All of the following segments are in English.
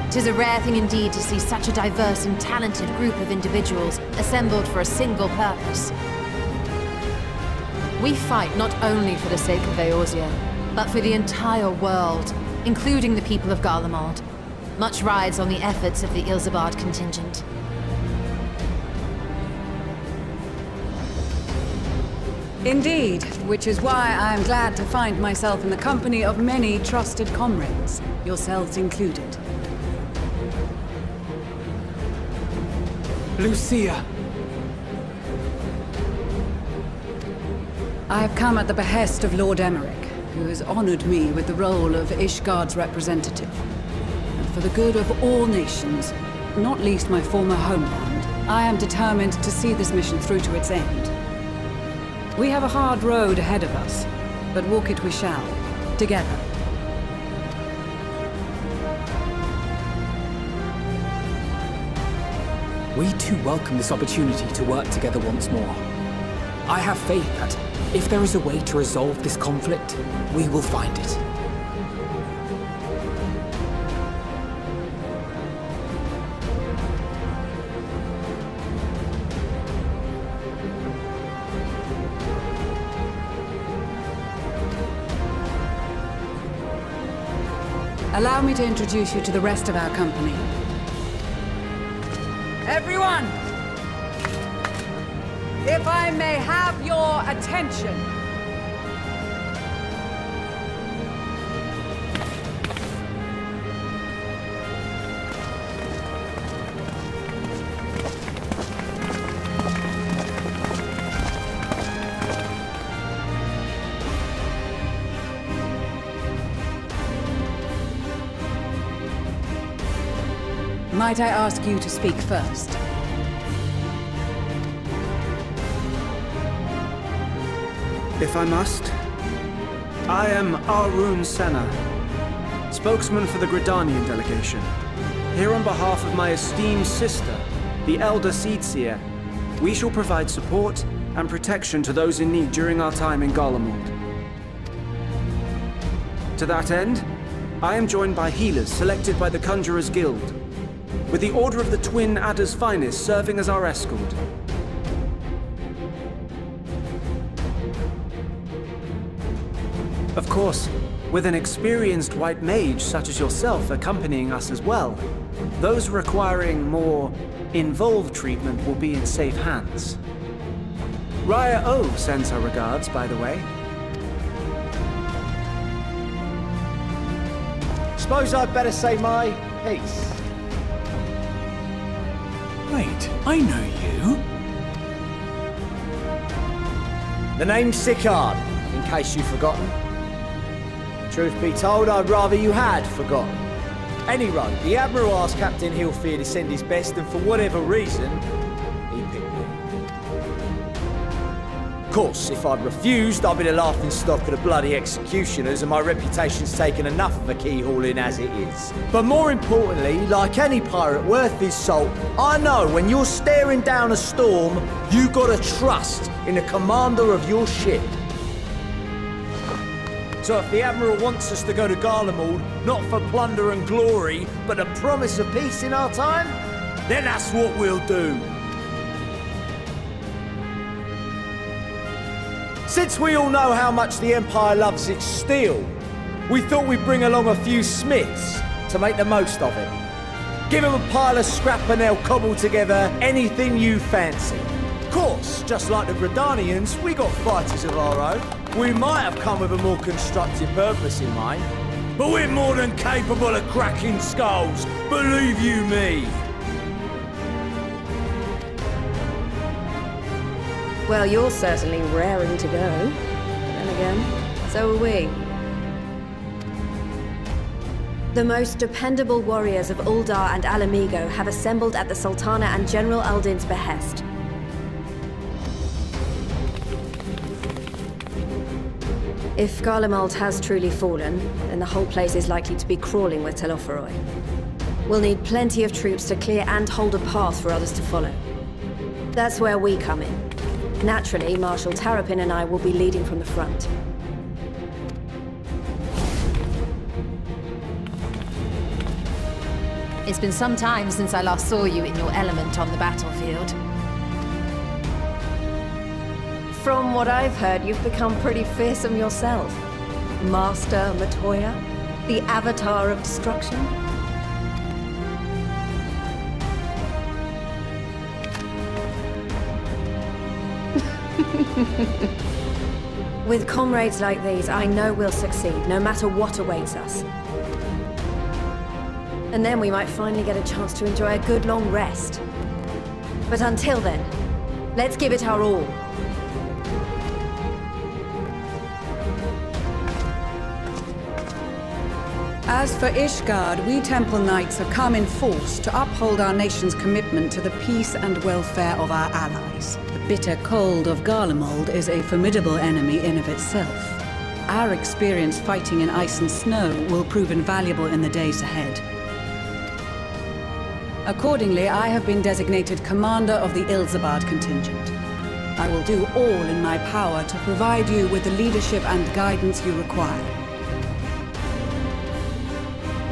'Tis a rare thing indeed to see such a diverse and talented group of individuals assembled for a single purpose. We fight not only for the sake of Eorzea, but for the entire world, including the people of Garlemald. Much rides on the efforts of the Ilzabard contingent. Indeed, which is why I am glad to find myself in the company of many trusted comrades, yourselves included. Lucia! I have come at the behest of Lord Emmerich, who has honored me with the role of Ishgard's representative. And for the good of all nations, not least my former homeland, I am determined to see this mission through to its end. We have a hard road ahead of us, but walk it we shall, together. We too welcome this opportunity to work together once more. I have faith that, if there is a way to resolve this conflict, we will find it. Allow me to introduce you to the rest of our company. Everyone! If I may have your attention. Might I ask you to speak first? If I must. I am Arun Senna, spokesman for the Gridanian delegation. Here on behalf of my esteemed sister, the Elder Seedseer, we shall provide support and protection to those in need during our time in Garlemald. To that end, I am joined by healers selected by the Conjurers Guild, with the Order of the Twin Adder's Finest serving as our escort. Of course, with an experienced white mage such as yourself accompanying us as well, those requiring more involved treatment will be in safe hands. Raya O sends her regards, by the way. Suppose I'd better say my piece. Wait, I know you. The name's Sicard, in case you've forgotten. Truth be told, I'd rather you had forgotten. Anyway, the Admiral asked Captain Hilfier to send his best, and for whatever reason, he picked me. Of course, if I'd refused, I'd be the laughingstock of the bloody executioners, and my reputation's taken enough of a keyhauling as it is. But more importantly, like any pirate worth his salt, I know when you're staring down a storm, you gotta trust in the commander of your ship. So if the Admiral wants us to go to Garlemald, not for plunder and glory, but the promise of peace in our time, then that's what we'll do. Since we all know how much the Empire loves its steel, we thought we'd bring along a few smiths to make the most of it. Give them a pile of scrap and they'll cobble together anything you fancy. Of course, just like the Gridanians, we got fighters of our own. We might have come with a more constructive purpose in mind, but we're more than capable of cracking skulls, believe you me. Well, you're certainly raring to go. Then again, so are we. The most dependable warriors of Uldar and Alamigo have assembled at the Sultana and General Aldin's behest. If Garlemald has truly fallen, then the whole place is likely to be crawling with Telophoroi. We'll need plenty of troops to clear and hold a path for others to follow. That's where we come in. Naturally, Marshal Tarapin and I will be leading from the front. It's been some time since I last saw you in your element on the battlefield. From what I've heard, you've become pretty fearsome yourself. Master Matoya, the avatar of destruction. With comrades like these, I know we'll succeed, no matter what awaits us. And then we might finally get a chance to enjoy a good long rest. But until then, let's give it our all. As for Ishgard, we Temple Knights have come in force to uphold our nation's commitment to the peace and welfare of our allies. The bitter cold of Garlemald is a formidable enemy in of itself. Our experience fighting in ice and snow will prove invaluable in the days ahead. Accordingly, I have been designated commander of the Ilzabard contingent. I will do all in my power to provide you with the leadership and guidance you require.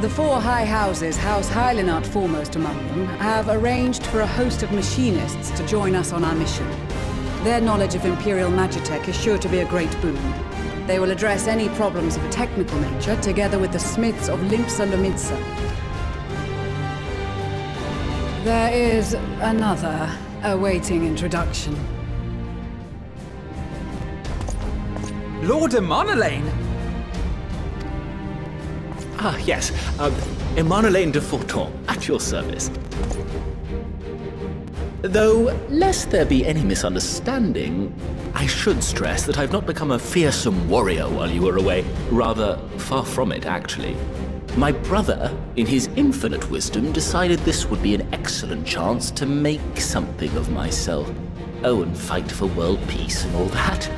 The four high houses, House Hylinart foremost among them, have arranged for a host of machinists to join us on our mission. Their knowledge of Imperial Magitech is sure to be a great boon. They will address any problems of a technical nature, together with the smiths of Limpsa Lomitsa. There is another awaiting introduction. Lord Emanolain! Ah, yes. Emanolain de Forton, at your service. Though, lest there be any misunderstanding, I should stress that I've not become a fearsome warrior while you were away. Rather, far from it, actually. My brother, in his infinite wisdom, decided this would be an excellent chance to make something of myself. Oh, and fight for world peace and all that.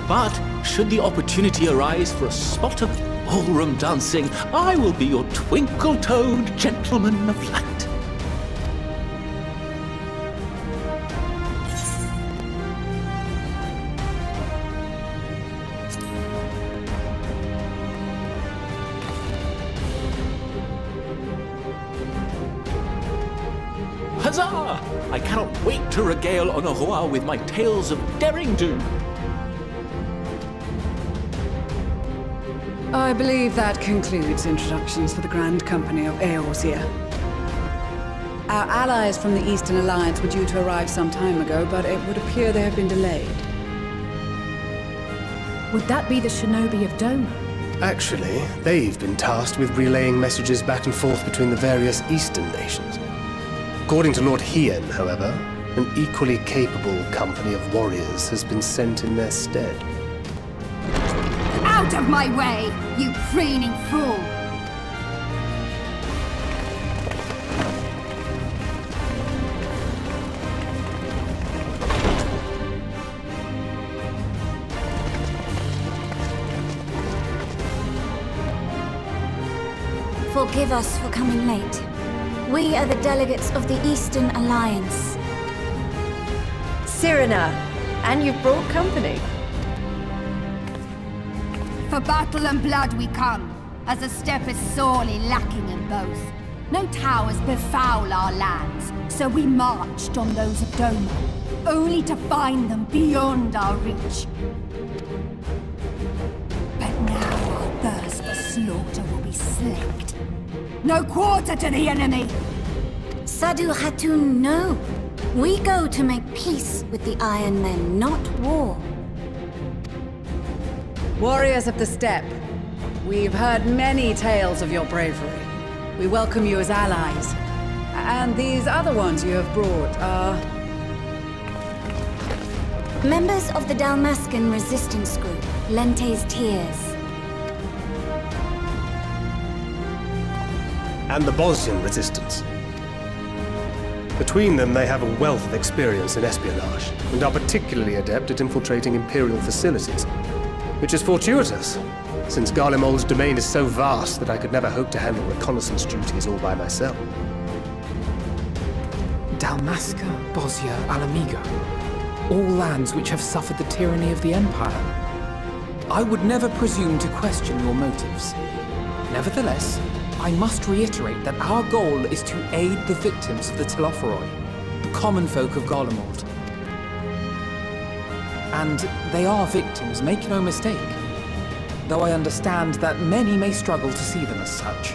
But, should the opportunity arise for a spot of ballroom dancing, I will be your twinkle-toed gentleman of light. Huzzah! I cannot wait to regale Honoroa with my tales of derring-do. I believe that concludes introductions for the Grand Company of Eorzea. Our allies from the Eastern Alliance were due to arrive some time ago, but it would appear they have been delayed. Would that be the Shinobi of Doma? Actually, they've been tasked with relaying messages back and forth between the various Eastern nations. According to Lord Hien, however, an equally capable company of warriors has been sent in their stead. Out of my way, you preening fool! Forgive us for coming late. We are the delegates of the Eastern Alliance. Cyrena, and you've brought company. For battle and blood we come, as the steppe is sorely lacking in both. No towers befoul our lands, so we marched on those of Doma, only to find them beyond our reach. But now our thirst for slaughter will be slaked. No quarter to the enemy! Sadu Hatun, no. We go to make peace with the Iron Men, not war. Warriors of the Steppe, we've heard many tales of your bravery. We welcome you as allies. And these other ones you have brought are... Members of the Dalmascan resistance group, Lente's Tears. And the Bosnian resistance. Between them, they have a wealth of experience in espionage, and are particularly adept at infiltrating Imperial facilities. Which is fortuitous, since Garlemald's domain is so vast that I could never hope to handle reconnaissance duties all by myself. Dalmasca, Bosnia, Alamiga. All lands which have suffered the tyranny of the Empire. I would never presume to question your motives. Nevertheless, I must reiterate that our goal is to aid the victims of the Telophoroi, the common folk of Garlemald. And they are victims, make no mistake. Though I understand that many may struggle to see them as such.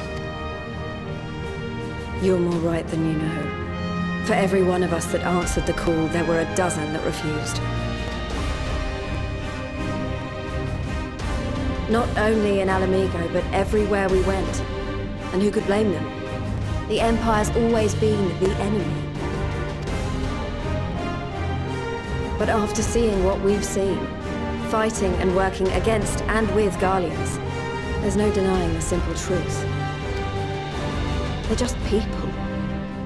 You're more right than you know. For every one of us that answered the call, there were a dozen that refused. Not only in Alamigo, but everywhere we went. And who could blame them? The Empire's always been the enemy. But after seeing what we've seen, fighting and working against and with Garleans, there's no denying the simple truth. They're just people.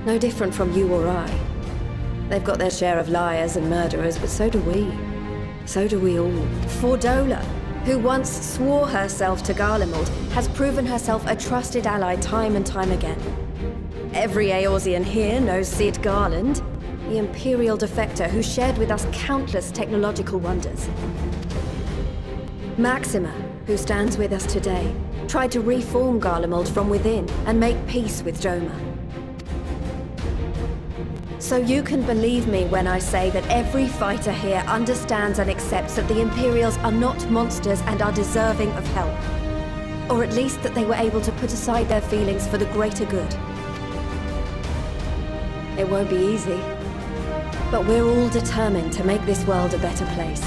No different from you or I. They've got their share of liars and murderers, but so do we. So do we all. Fordola, who once swore herself to Garlemald, has proven herself a trusted ally time and time again. Every Eorzean here knows Cid Garland, the Imperial defector who shared with us countless technological wonders. Maxima, who stands with us today, tried to reform Garlemald from within and make peace with Doma. So you can believe me when I say that every fighter here understands and accepts that the Imperials are not monsters and are deserving of help. Or at least that they were able to put aside their feelings for the greater good. It won't be easy, but we're all determined to make this world a better place.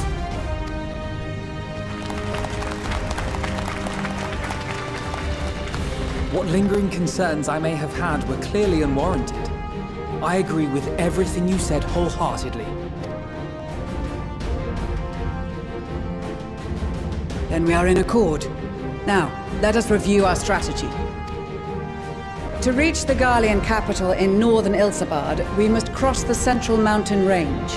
What lingering concerns I may have had were clearly unwarranted. I agree with everything you said wholeheartedly. Then we are in accord. Now, let us review our strategy. To reach the Garlean capital in northern Ilsabard, we must cross the central mountain range.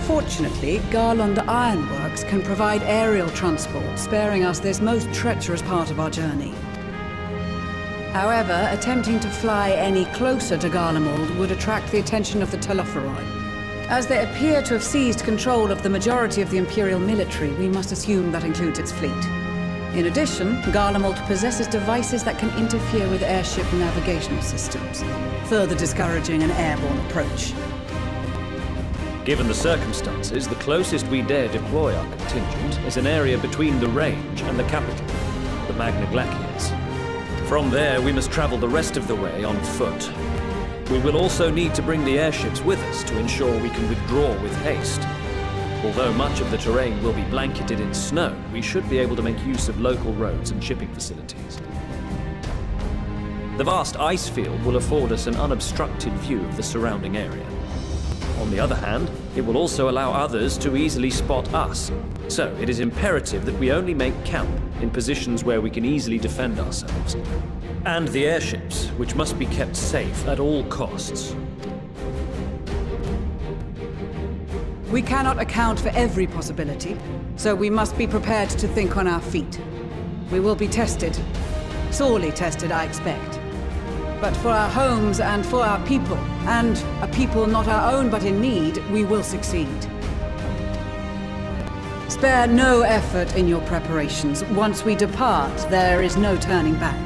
Fortunately, Garlond Ironworks can provide aerial transport, sparing us this most treacherous part of our journey. However, attempting to fly any closer to Garlemald would attract the attention of the Telophoroi. As they appear to have seized control of the majority of the Imperial military, we must assume that includes its fleet. In addition, Garlemald possesses devices that can interfere with airship navigational systems, further discouraging an airborne approach. Given the circumstances, the closest we dare deploy our contingent is an area between the range and the capital, the Magna Glaciers. From there, we must travel the rest of the way on foot. We will also need to bring the airships with us to ensure we can withdraw with haste. Although much of the terrain will be blanketed in snow, we should be able to make use of local roads and shipping facilities. The vast ice field will afford us an unobstructed view of the surrounding area. On the other hand, it will also allow others to easily spot us. So it is imperative that we only make camp in positions where we can easily defend ourselves. And the airships, which must be kept safe at all costs. We cannot account for every possibility, so we must be prepared to think on our feet. We will be tested. Sorely tested, I expect. But for our homes and for our people, and a people not our own but in need, we will succeed. Spare no effort in your preparations. Once we depart, there is no turning back.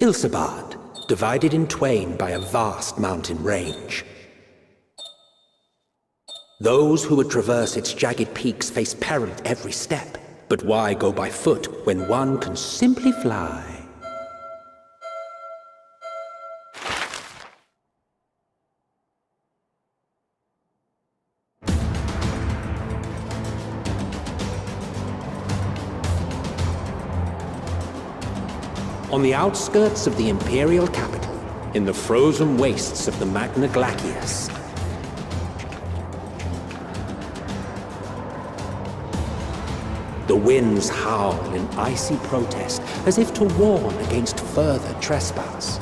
Ilsabard, divided in twain by a vast mountain range. Those who would traverse its jagged peaks face peril at every step. But why go by foot when one can simply fly? On the outskirts of the Imperial capital, in the frozen wastes of the Magna Glacius, the winds howl in icy protest, as if to warn against further trespass.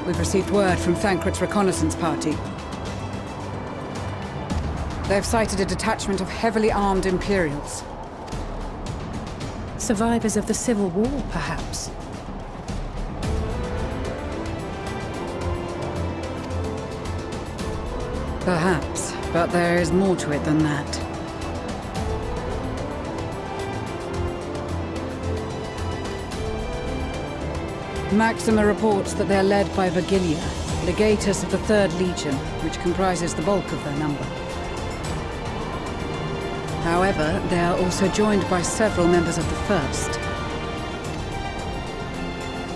We've received word from Thancred's reconnaissance party. They've sighted a detachment of heavily armed Imperials. Survivors of the Civil War, perhaps? Perhaps, but there is more to it than that. Maxima reports that they're led by Virgilia, legatus of the 3rd Legion, which comprises the bulk of their number. However, they are also joined by several members of the 1st.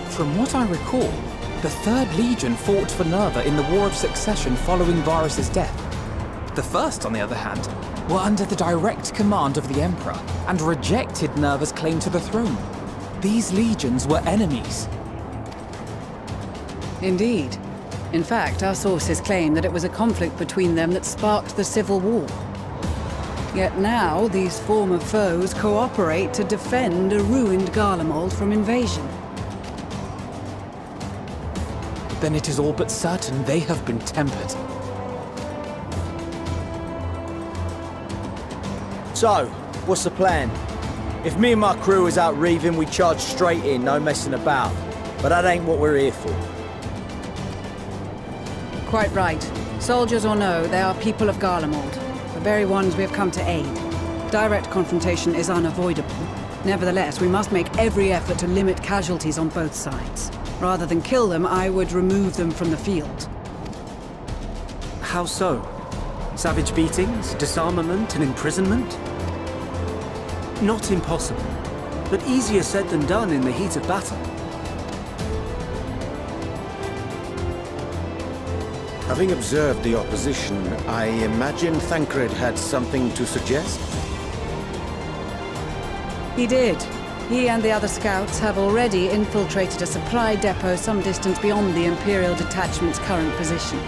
From what I recall, the 3rd Legion fought for Nerva in the War of Succession following Varus's death. The 1st, on the other hand, were under the direct command of the Emperor and rejected Nerva's claim to the throne. These legions were enemies. Indeed. In fact, our sources claim that it was a conflict between them that sparked the Civil War. Yet now, these former foes cooperate to defend a ruined Garlemald from invasion. Then it is all but certain they have been tempered. So, what's the plan? If me and my crew is out reaving, we charge straight in, no messing about. But that ain't what we're here for. Quite right. Soldiers or no, they are people of Garlemald, the very ones we have come to aid. Direct confrontation is unavoidable. Nevertheless, we must make every effort to limit casualties on both sides. Rather than kill them, I would remove them from the field. How so? Savage beatings, disarmament, and imprisonment? Not impossible, but easier said than done in the heat of battle. Having observed the opposition, I imagine Thancred had something to suggest? He did. He and the other scouts have already infiltrated a supply depot some distance beyond the Imperial detachment's current position.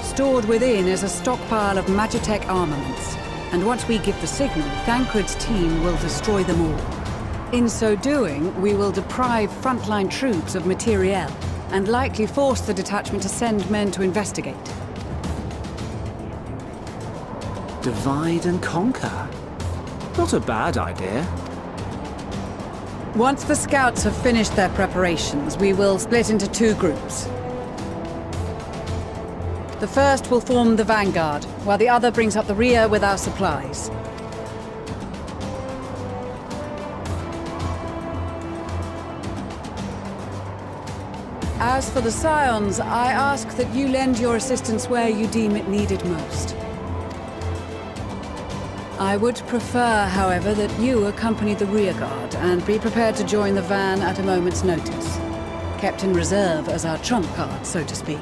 Stored within is a stockpile of Magitech armaments, and once we give the signal, Thancred's team will destroy them all. In so doing, we will deprive frontline troops of materiel, and likely force the detachment to send men to investigate. Divide and conquer. Not a bad idea. Once the scouts have finished their preparations, we will split into 2 groups. The first will form the vanguard, while the other brings up the rear with our supplies. As for the Scions, I ask that you lend your assistance where you deem it needed most. I would prefer, however, that you accompany the rearguard and be prepared to join the van at a moment's notice. Kept in reserve as our trump card, so to speak.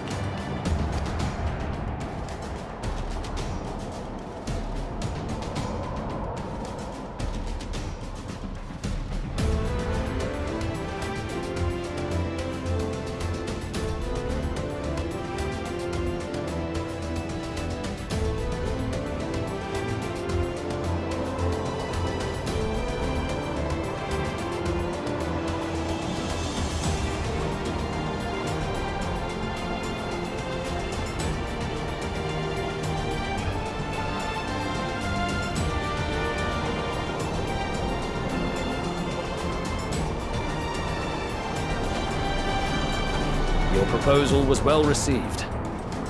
proposal was well received.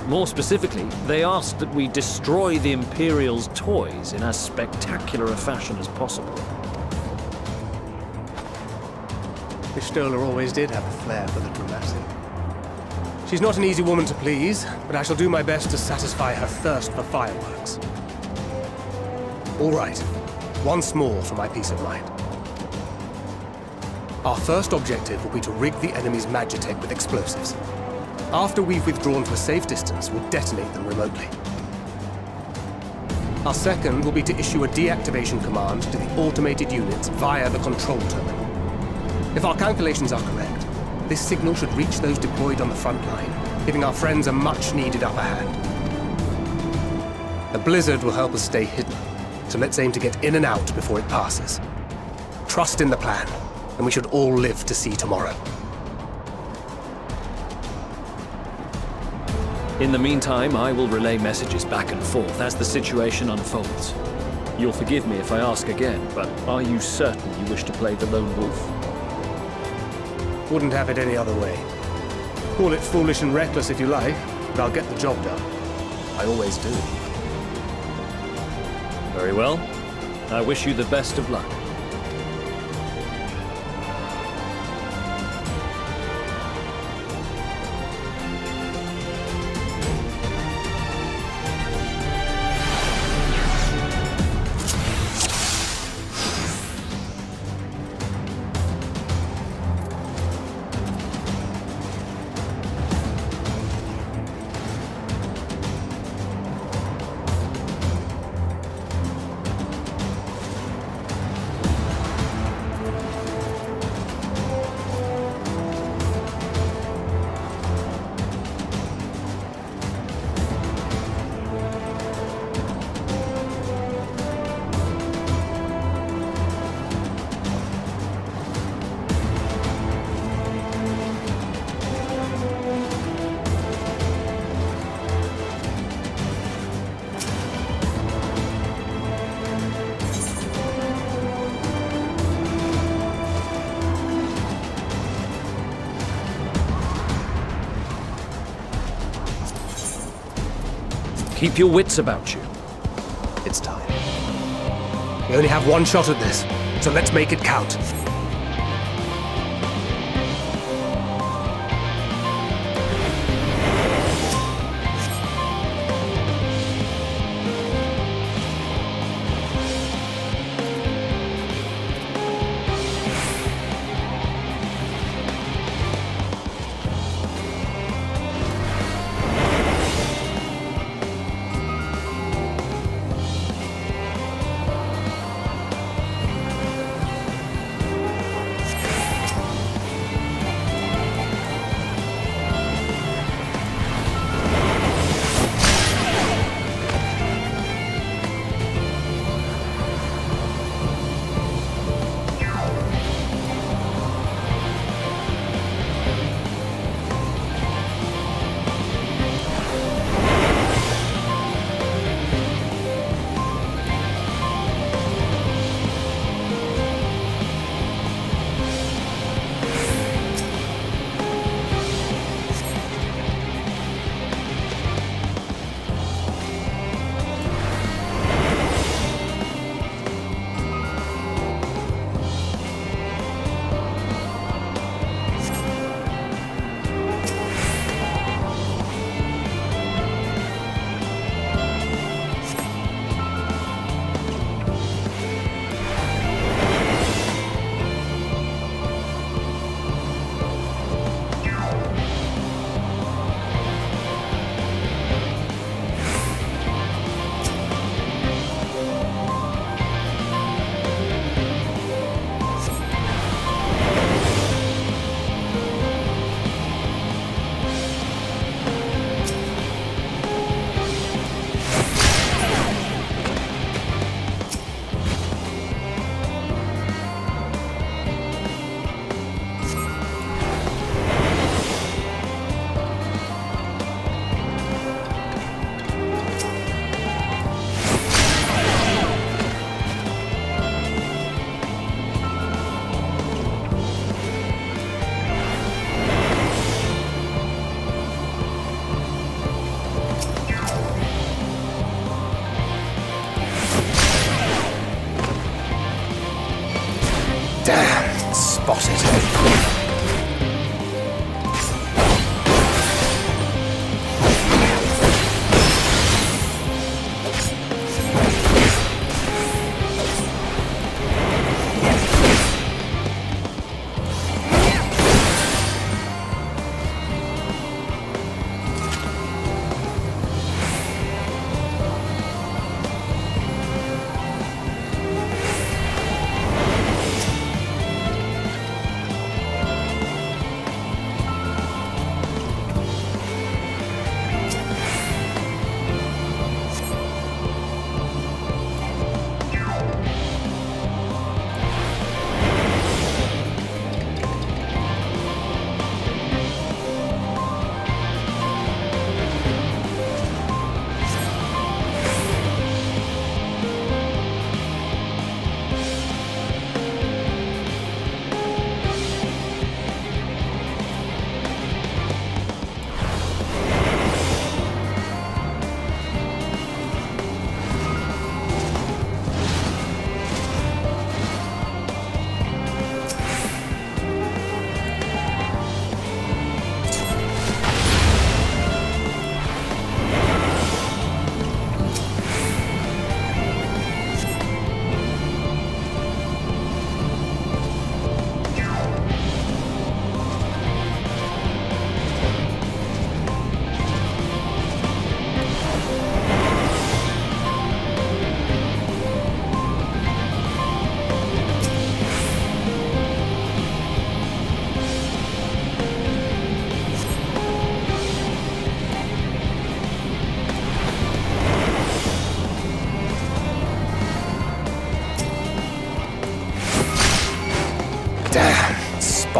More specifically, they asked that we destroy the Imperial's toys in as spectacular a fashion as possible. Miss Stoller always did have a flair for the dramatic. She's not an easy woman to please, but I shall do my best to satisfy her thirst for fireworks. All right, once more for my peace of mind. Our first objective will be to rig the enemy's Magitech with explosives. After we've withdrawn to a safe distance, we'll detonate them remotely. Our second will be to issue a deactivation command to the automated units via the control terminal. If our calculations are correct, this signal should reach those deployed on the front line, giving our friends a much-needed upper hand. The blizzard will help us stay hidden, so let's aim to get in and out before it passes. Trust in the plan, and we should all live to see tomorrow. In the meantime, I will relay messages back and forth as the situation unfolds. You'll forgive me if I ask again, but are you certain you wish to play the lone wolf? Wouldn't have it any other way. Call it foolish and reckless if you like, but I'll get the job done. I always do. Very well. I wish you the best of luck. Keep your wits about you. It's time. We only have one shot at this, so let's make it count.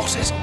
spotted.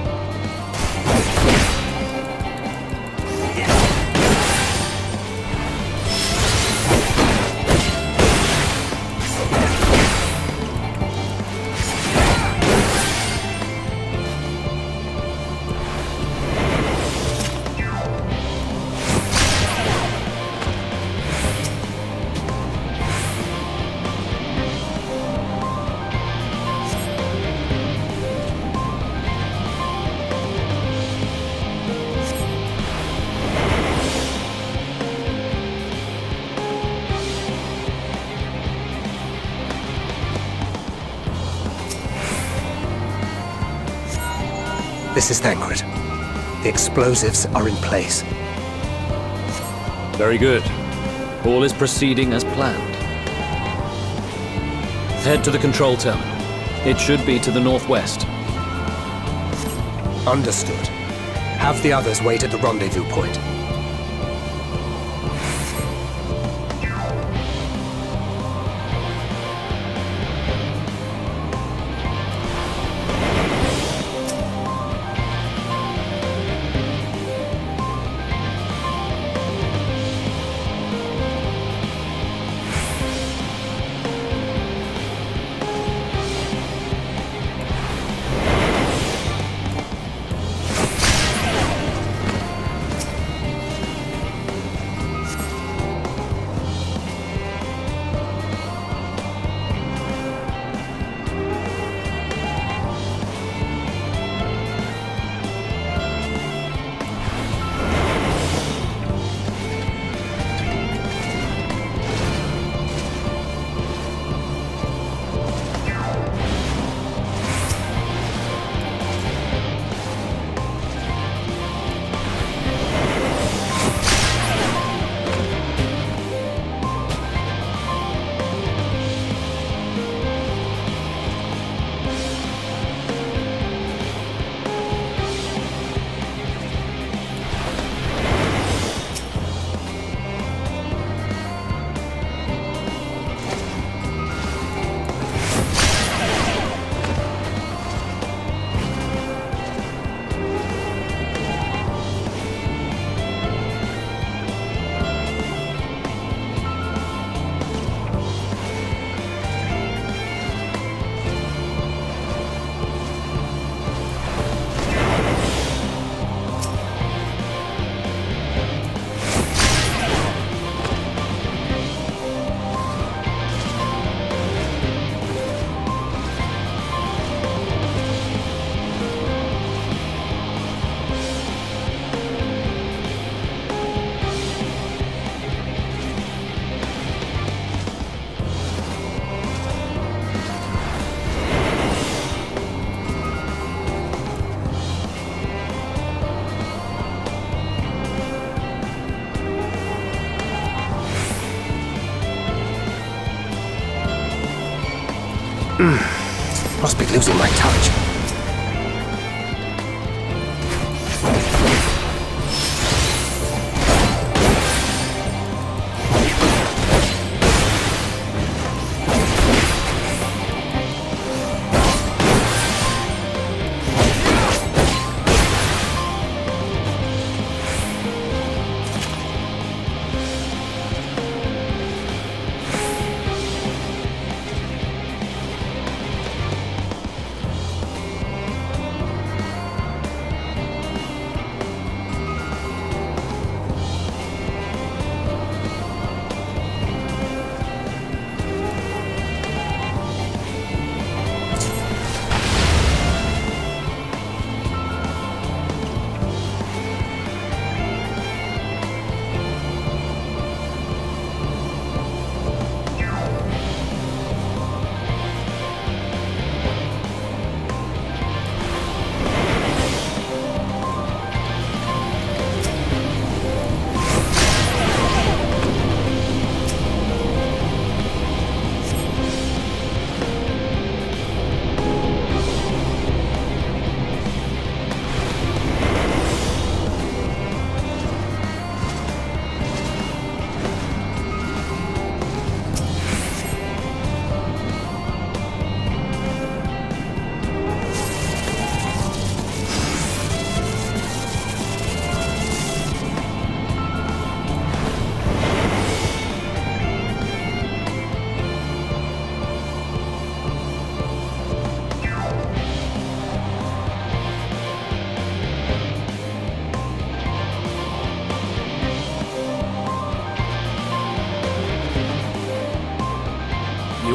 This is Thancred. The explosives are in place. Very good. All is proceeding as planned. Head to the control terminal. It should be to the northwest. Understood. Have the others wait at the rendezvous point. Must be losing my touch.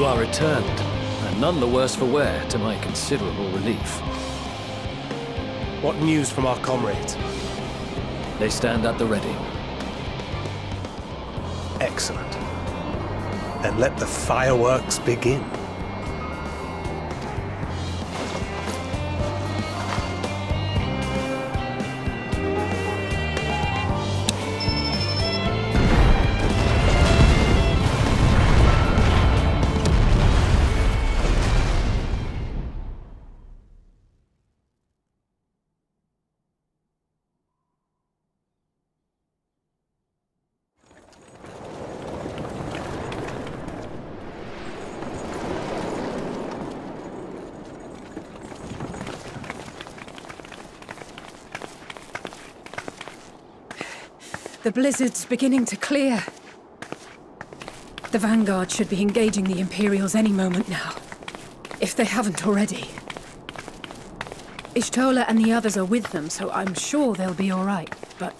You are returned, and none the worse for wear, to my considerable relief. What news from our comrades? They stand at the ready. Excellent. Then let the fireworks begin. The blizzard's beginning to clear. The Vanguard should be engaging the Imperials any moment now, if they haven't already. Ishtola and the others are with them, so I'm sure they'll be all right, but...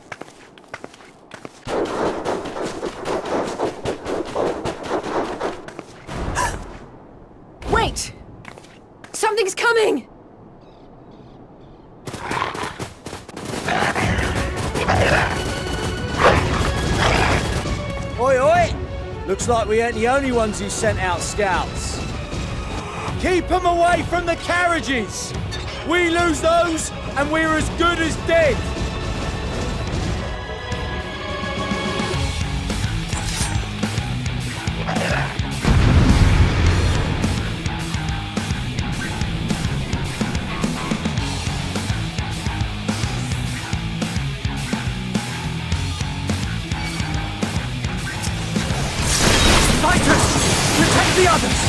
Wait! Something's coming! Oi, oi! Looks like we ain't the only ones who sent out scouts. Keep them away from the carriages! We lose those, and we're as good as dead! Protect the others!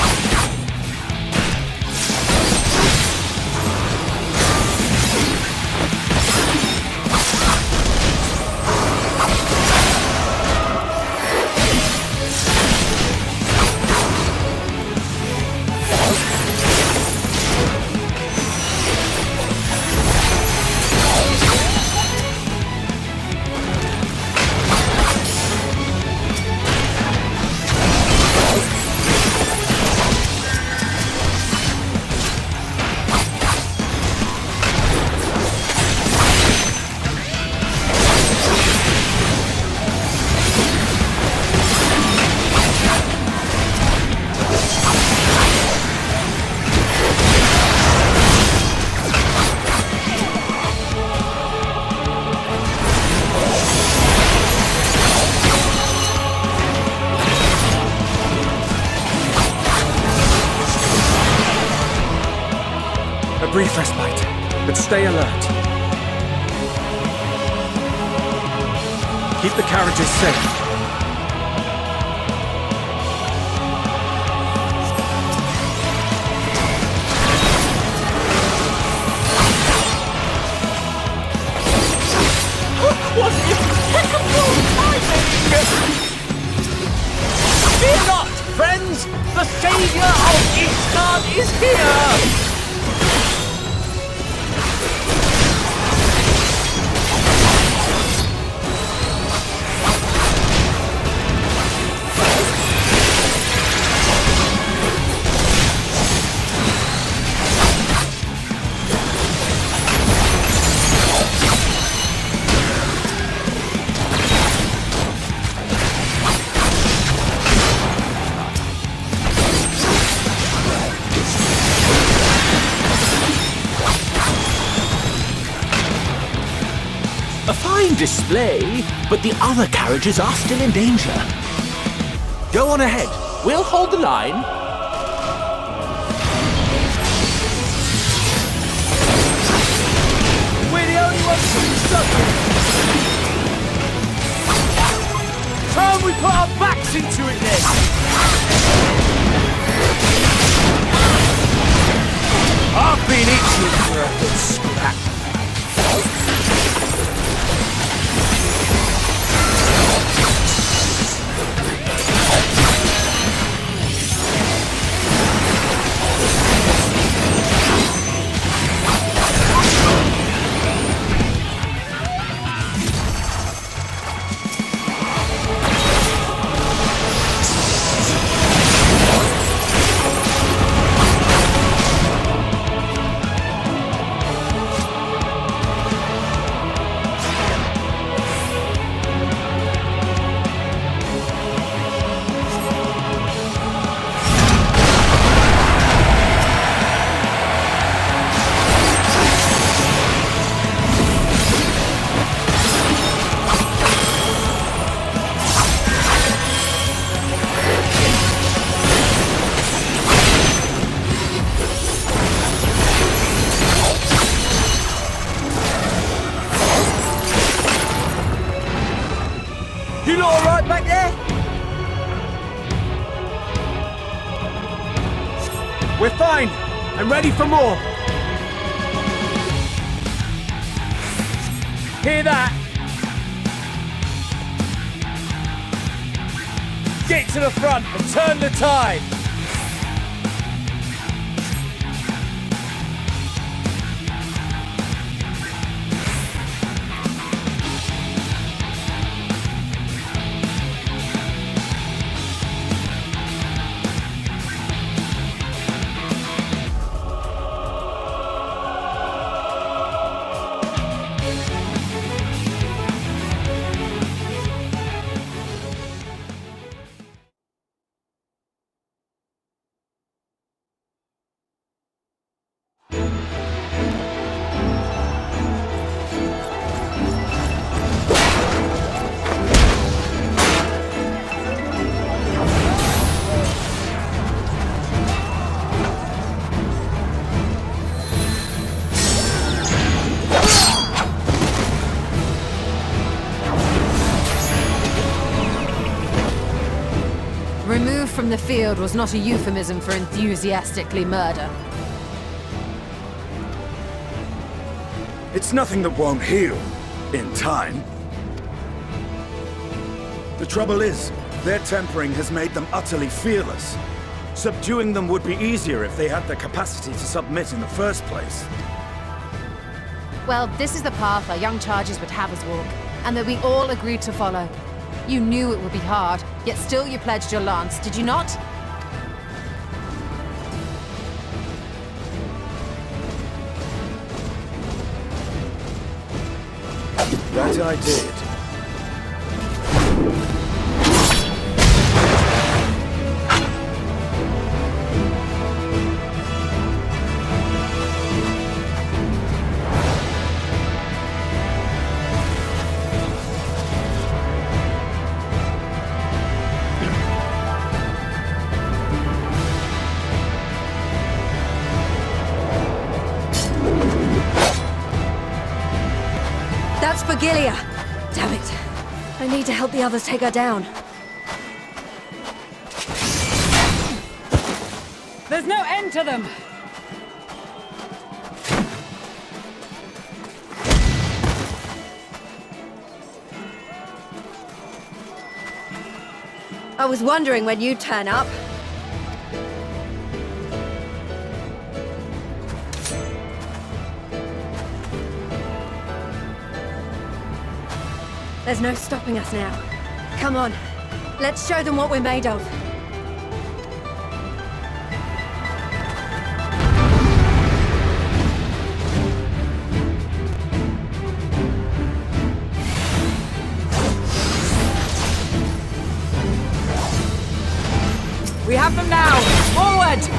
A brief respite, but stay alert. Keep the carriages safe. What impeccable timing! Fear not, friends! The savior of Ishgard is here! A fine display, but the other carriages are still in danger. Go on ahead. We'll hold the line. We're the only ones who can stop it. Try and we put our backs into it then. I've been itching for a good scrap. all right back there? We're fine. I'm ready for more. Hear that? Get to the front and turn the tide. Removed from the field was not a euphemism for enthusiastically murder. It's nothing that won't heal in time. The trouble is, their tempering has made them utterly fearless. Subduing them would be easier if they had the capacity to submit in the first place. Well, this is the path our young charges would have us walk, and that we all agreed to follow. You knew it would be hard, yet still you pledged your lance, did you not? That I did. That's for Gilia. Damn it. I need to help the others take her down. There's no end to them! I was wondering when you'd turn up. There's no stopping us now. Come on, let's show them what we're made of. We have them now! Forward!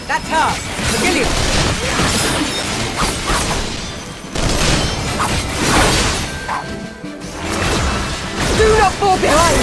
That's her! Gillian! Do not fall behind!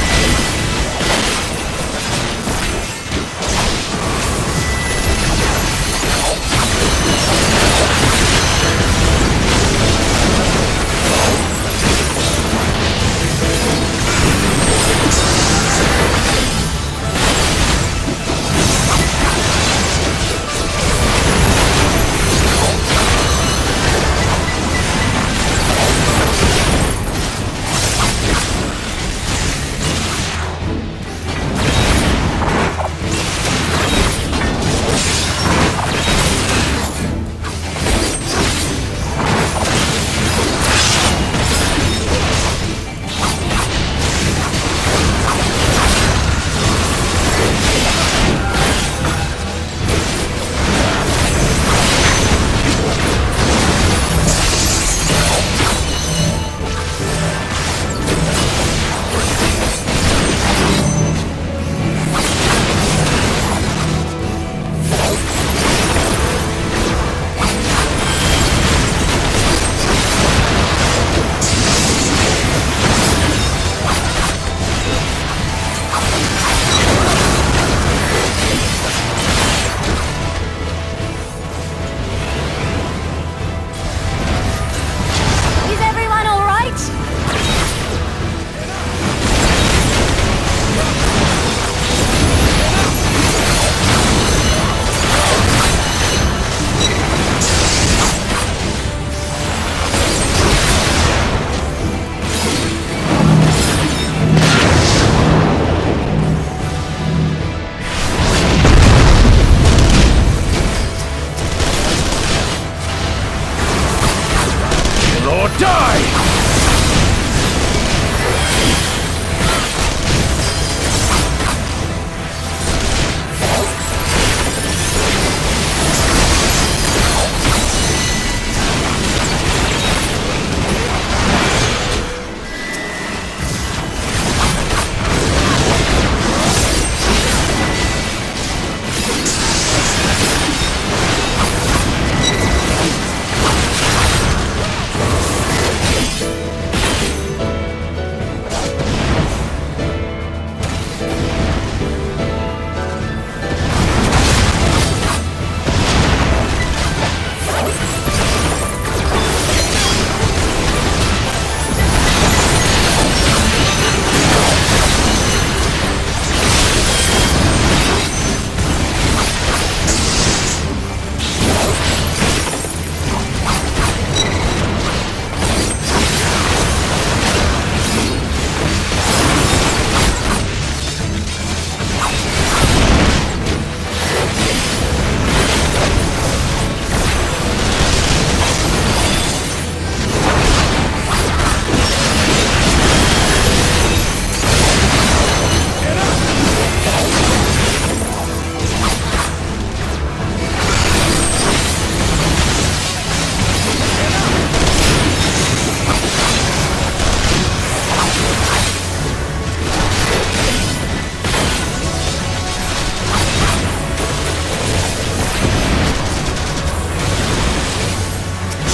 Die!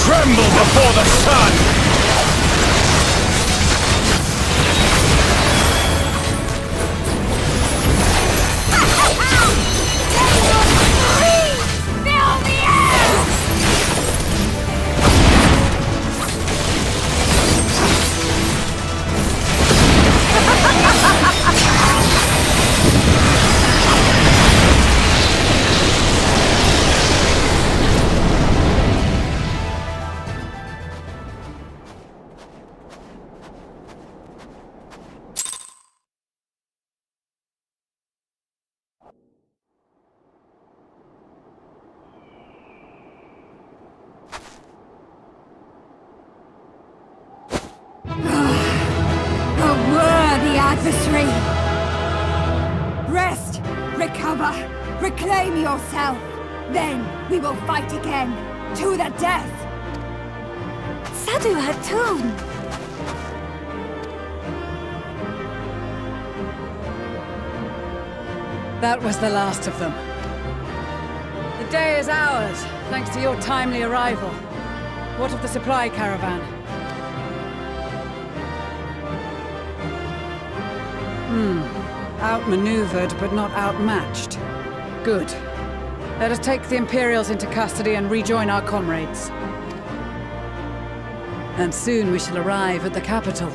Tremble before the sun! A worthy adversary! Rest, recover, reclaim yourself. Then we will fight again, to the death! Sadu Hatun! That was the last of them. The day is ours, thanks to your timely arrival. What of the supply caravan? Outmaneuvered, but not outmatched. Good. Let us take the Imperials into custody and rejoin our comrades. And soon we shall arrive at the capital.